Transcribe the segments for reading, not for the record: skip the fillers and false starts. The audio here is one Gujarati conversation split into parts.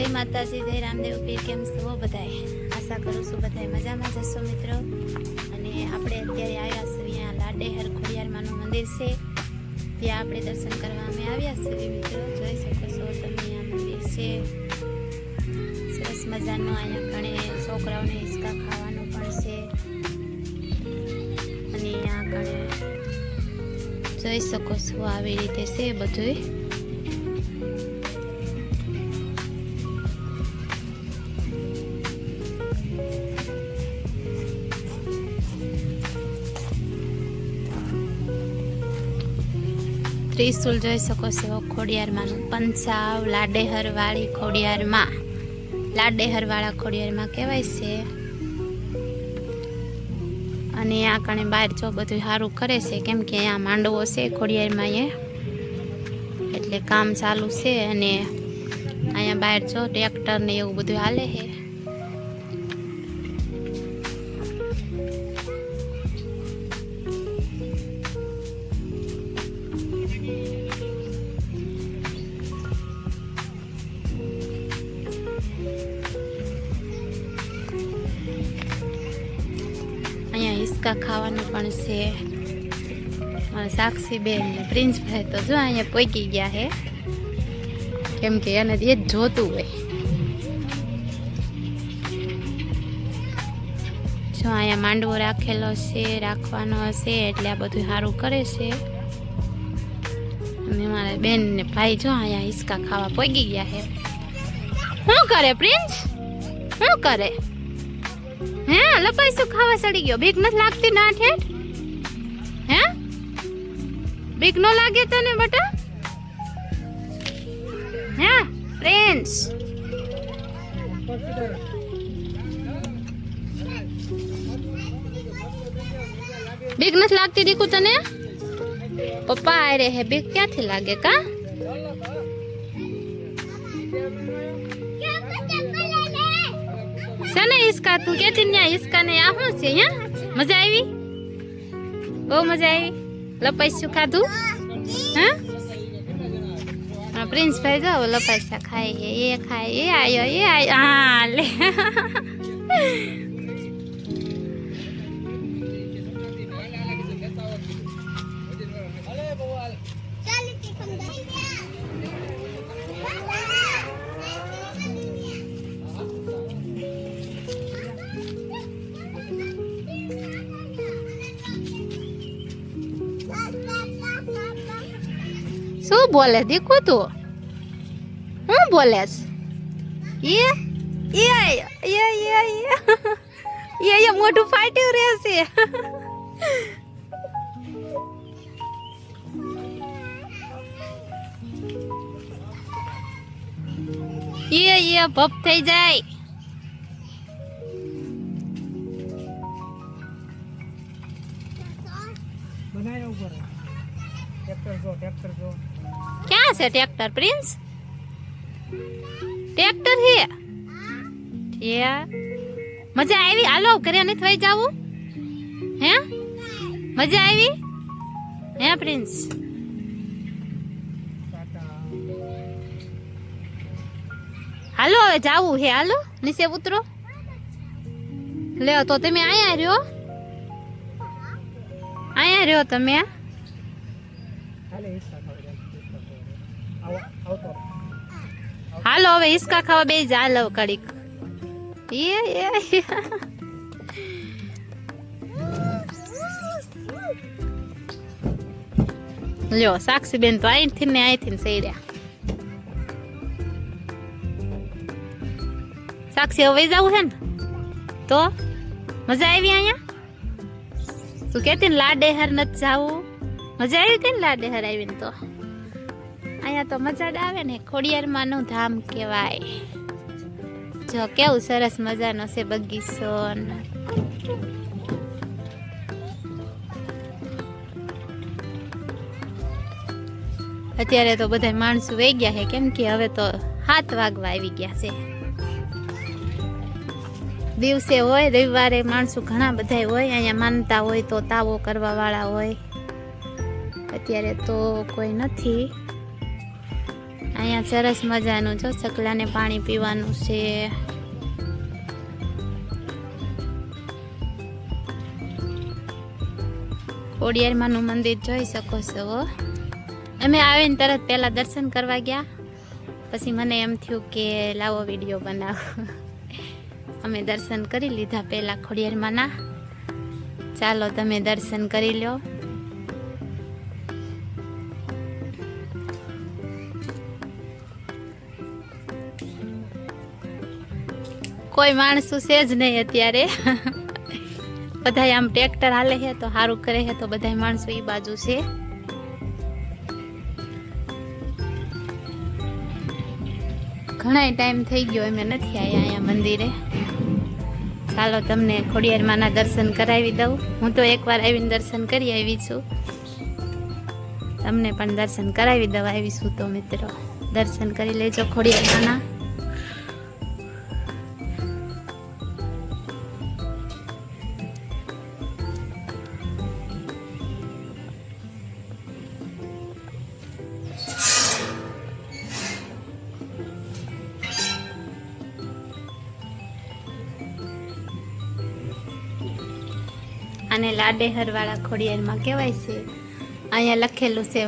જય માતાજી, જય રામદેવ પીર. કેમ છો બધાય? આશા કરું છું બધાય મજામાં જશો મિત્રો. અને આપણે અત્યારે આવ્યા છીએ અહીંયા લાડેહર ખોડિયારમાંનું મંદિર છે, ત્યાં આપણે દર્શન કરવા અમે આવ્યા છીએ મિત્રો. જોઈ શકો છો તમે આ મંદિર છે સરસ મજાનું. અહીંયા ઘણે છોકરાઓને હિંચકા ખાવાનું પણ છે. અને આ ઘણે જોઈ શકો છો આવી રીતે છે બધું. ત્રિશુલ જોઈ શકો છો ખોડિયારમાંનું. પંચાવ લાડેહર વાળી ખોડિયારમાં, લાડેહર વાળા ખોડિયારમાં કહેવાય છે. અને આ કણે બહાર જો બધું સારું કરે છે, કેમ કે અહીંયા માંડવો છે ખોડિયારમાં અહીંયા, એટલે કામ ચાલુ છે. અને અહીંયા બહાર જો ટ્રેક્ટર ને એવું બધું હાલે છે. અહીંયા હિંચકા ખાવાનું પણ છે. મારા સાક્ષી બેન ને પ્રિન્સભાઈ તો જો અહીંયા પહોંચી ગયા છે, કેમ કે એને એ જ જોતું હોય. જો અહીંયા માંડવો રાખેલો છે, રાખવાનો હશે, એટલે આ બધું સારું કરે છે. અને મારા બેન ને ભાઈ જો અહીંયા હિંચકા ખાવા પહોંચી ગયા છે. શું કરે પ્રિન્સ? શું કરે? હે લપાઈશું ખાવા સડી ગયો? બીક નથી લાગતી ના ઠેઠ? હે બીક નો લાગે તને બટા? હે પ્રિન્સ? બીક નથી લાગતી દીકુ તને? પપ્પા આ રે હે, બીક ક્યાંથી લાગે કા? હિંચકા તું કે ત્યાં હિંચકા ને આ શું છે? અહીંયા મજા આવી? બહુ મજા આવી. લપાઈશું ખાધું? હા પ્રિન્સ ભાઈ જો લપાઈસા ખાય છે, એ ખાય, એ આયો, એ આયો. હા લે શું બોલે દીકુ તું? હું બોલેસ? એ મોઢું ફાટ્યું રહેશે. એ ભપ થઈ જાય. ક્યાં છે ટ્રેક્ટર પ્રિન્સ? ટ્રેક્ટર હે? મજા આવી? હાલો ઘરે નથી થઈ જાવું? હે મજા આવી? હે પ્રિન્સ? હાલો હવે જાવું હે, હાલો નીચે ઉતરો. લે તો તમે અહીંયા રહ્યો, અહીંયા રહ્યો તમે. હાલો હવે હિંચકા ખાવા બે જા લો કડીક. લ્યો સાક્ષી બેન તો અહીંથી ને અહીંથી સૈડ્યા. સાક્ષી હવે જવું છે ને? તો મજા આવી અહીંયા? તું કેતી ને લાડેહર નથી જાવું? મજા આવી હતી ને લાડેહર આવીને? તો અહીંયા તો મજા જ આવે ને. ખોડિયારમાંનું ધામ કહેવાય. જો કેવું સરસ મજાનો છે બગીચો. અત્યારે તો બધા માણસો વહી ગયા છે, કેમ કે હવે તો 7 વાગવા આવી ગયા છે. દિવસે હોય રવિવારે માણસો ઘણા બધા હોય, અહીંયા માનતા હોય તો તાવો કરવા વાળા હોય. અત્યારે તો કોઈ નથી. અહીંયા સરસ મજાનું જો ચકલાને પાણી પીવાનું છે. ખોડિયારમાંનું મંદિર જોઈ શકો છો. અમે આવીને તરત પહેલા દર્શન કરવા ગયા, પછી મને એમ થયું કે લાવો વિડીયો બનાવો. અમે દર્શન કરી લીધા પહેલા ખોડિયારમાંના. ચાલો તમે દર્શન કરી લો. કોઈ માણસો છે જ નહીં અત્યારે. બધા આમ ટ્રેક્ટર હાલે છે તો સારું કરે છે, તો બધા માણસો એ બાજુ છે. ઘણા ટાઈમ થઈ ગયો અમે નથી આવ્યા અહીંયા મંદિરે. ચાલો તમને ખોડિયારમાંના દર્શન કરાવી દઉં. હું તો એકવાર આવીને દર્શન કરી આવી છું, તમને પણ દર્શન કરાવી દઉં આવીશું તો મિત્રો. દર્શન કરી લેજો ખોડિયારમાંના. અને લાડેહર વાળા ખોડિયારમાં કહેવાય છે. અહીંયા લખેલું છે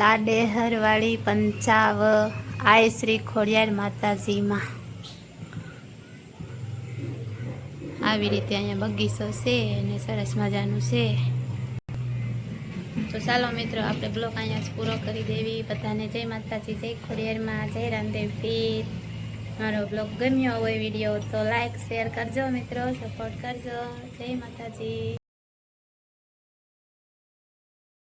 લાડેહર વાળી પંચાવ આય શ્રી ખોડિયાર માતાજીમાં. આવી રીતે અહીંયા બગીચો છે અને સરસ મજાનું છે. તો ચાલો મિત્રો આપણે બ્લોગ અહીંયા જ પૂરો કરી દેવી. બધાને જય માતાજી, જય ખોડિયારમાં, જય રામદેવ પીર. મારો બ્લોગ ગમ્યો હોય વિડીયો તો લાઈક શેર કરજો મિત્રો, સપોર્ટ કરજો. જય માતાજી.